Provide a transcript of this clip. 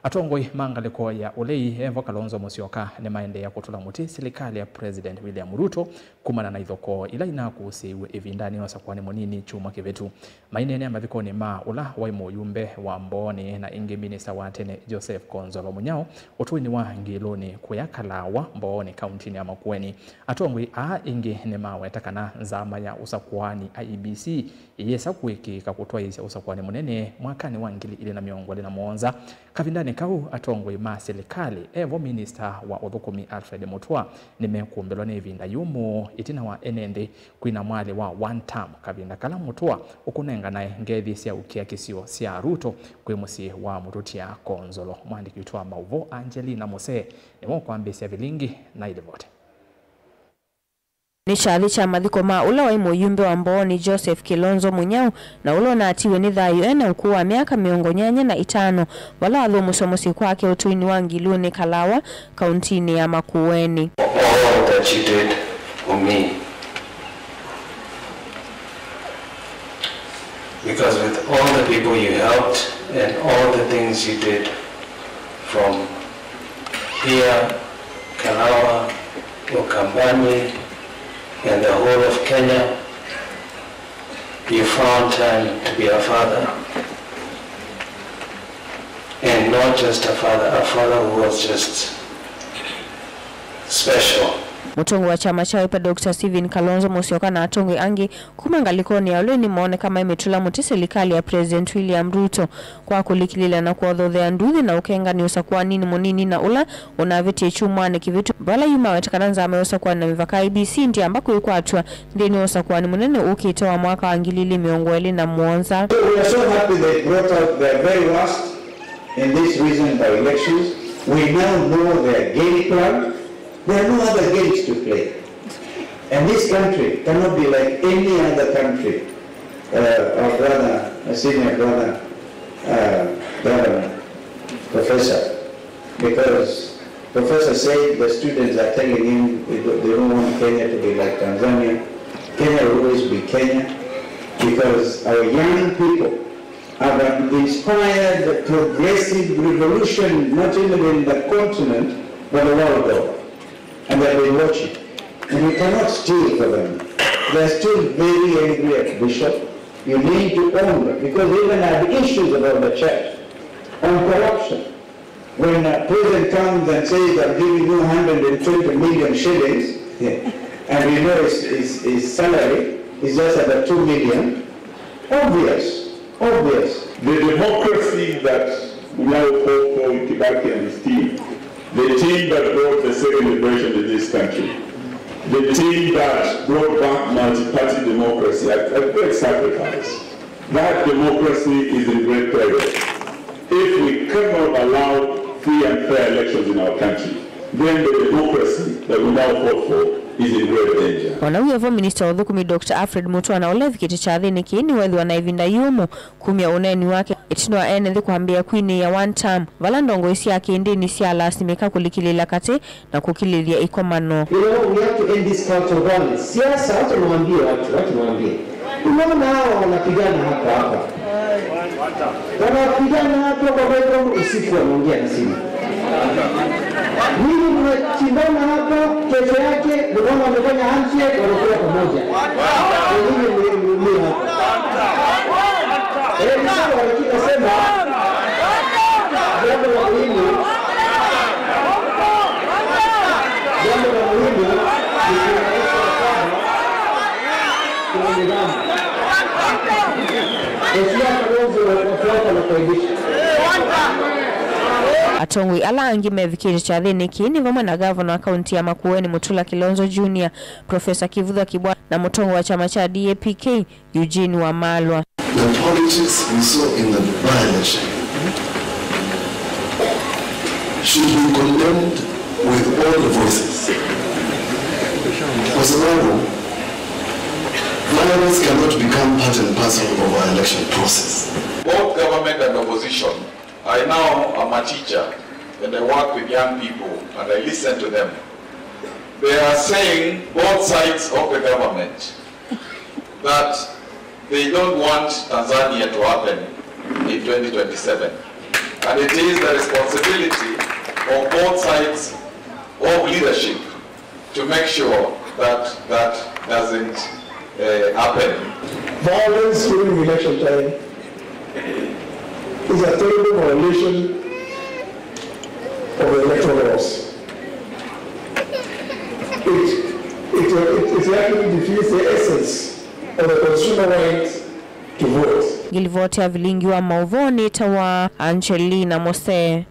Atongoi mangaliko ya ulei Evo Kalonzo Musyoka ni maende ya kutula muti serikali ya President William Ruto kumana na ithoko ila inakusiwe evindani wasakwani munini chuma kivetu. Mainene ya mavikoni ula waimu yumbe wa mboni na ingi minister wa tene Joseph Konzolo Munyao utuini wa ngiloni kuyakalawa mboni kauntini ya Makueni. Atongoi ingi ni mawe takana zama ya usakwani IEBC yesa kuiki kakutua isi usakwani munene mwakani wa ngili ili na miongo na mwonza. Kavindani kau atongoi ma serikali Evo minister wa Othukumi Alfred Mutua nimekumbelwa ni vinda yumu itina wa enende kuina mwale wa one term. Kavinda kala Mutua ukunenga na ngethi sia ukia kisio sia Ruto kwemusi wa Murutia Konzolo. Mwandiki utua Mauvo Angelina Mose ni mwoko ambesi ya vilingi na ilevote. Ni cha mathiko ula waimu yumbe wa mboni Joseph Kilonzo Munyao na ulo na atiwe ni thayu ena ukuu wa miaka 85 wala athu musomosi kwake utuini wa ngiluni Kalawa kauntini ya Makueni. All that you did for me, because with all the people you helped and all the things you did from here, Kalawa, Ukambani, and the whole of Kenya, you found time to be a father. And not just a father who was just special. Mutongo wa chama cha Wiper Dr. Stephen Kalonzo Musyoka na atongwe angi kumangalikoni ya ule ni maone kama imetula muti serikali ya President William Ruto kwa kulikilila na kuodhothea nduthi na ukenga ni usakuwa nini munini na ula unaviti chumwane kivitu bala yuma wetakaranza ame usakuwa na mivaka IBC ndi ambako yuko atua ndini usakuwa ni munene ukitoa mwaka wangilili miongweli na muonza. So we are so happy they brought out their very worst in this recent by-elections. We now know their game plan. There are no other games to play. And this country cannot be like any other country. Our brother, my senior brother, governor, professor, because professor said the students are telling him they don't want Kenya to be like Tanzania. Kenya will always be Kenya because our young people have inspired the progressive revolution, not even in the continent, but the world over. And they've been watching. And we cannot steal for them. They're still very angry at Bishop. You need to own them. Because they even have issues about the church. On corruption. When a president comes and says, I'm giving you 120 million shillings, and you know his salary is just about 2 million, obvious. The democracy that we now call for Kibaki and his team, the team that brought the second liberation to this country, the team that brought back multi-party democracy at great sacrifice, that democracy is in great peril. If we cannot allow free and fair elections in our country, then the democracy that we now fought for is in great danger. Wanauya vo minister Othukumi Dr. Alfred Mutua na ulevi kiti cha thini kiini wethi wanaivinda yumu kumia uneni wake itinwa ene kuambia kwini ya one term valandongo isi ya kiindini siya lasimika kulikilila kati na kukililia ikomano. You know, we have to end this culture of violence. Siasa, watu mwambie. Unaona hao wanapigana hapa. Wanapigana hapa kwa sababu usiku wanaongea na simu. Mimi mnachindana hapa, kesho yake mnaona wamefanya handshake wanakuwa pamoja. Mimi hapa. Sasa wanasema jambo la muhimu Atongwi ala angi mevikiri cha thini kiini vama na governor wa kaunti ya Makueni Mutula Kilonzo Jr. Professor Kivutha Kibwa na mutongo wa chama cha DAPK Eugene Wamalwa. The politics we saw in the by-election should be condemned with all the voices. For survival, violence cannot become part and parcel of our election process. Both government and opposition, I now am a teacher and I work with young people and I listen to them. They are saying, both sides of the government, that they don't want Tanzania to happen in 2027. And it is the responsibility of both sides of leadership to make sure that that doesn't happen. Violence during election time is a terrible violation of the electoral laws. It actually defeats the essence of the consumer right to vote. Gilvote avilingiwa mauvoni tawa Angelina Mose.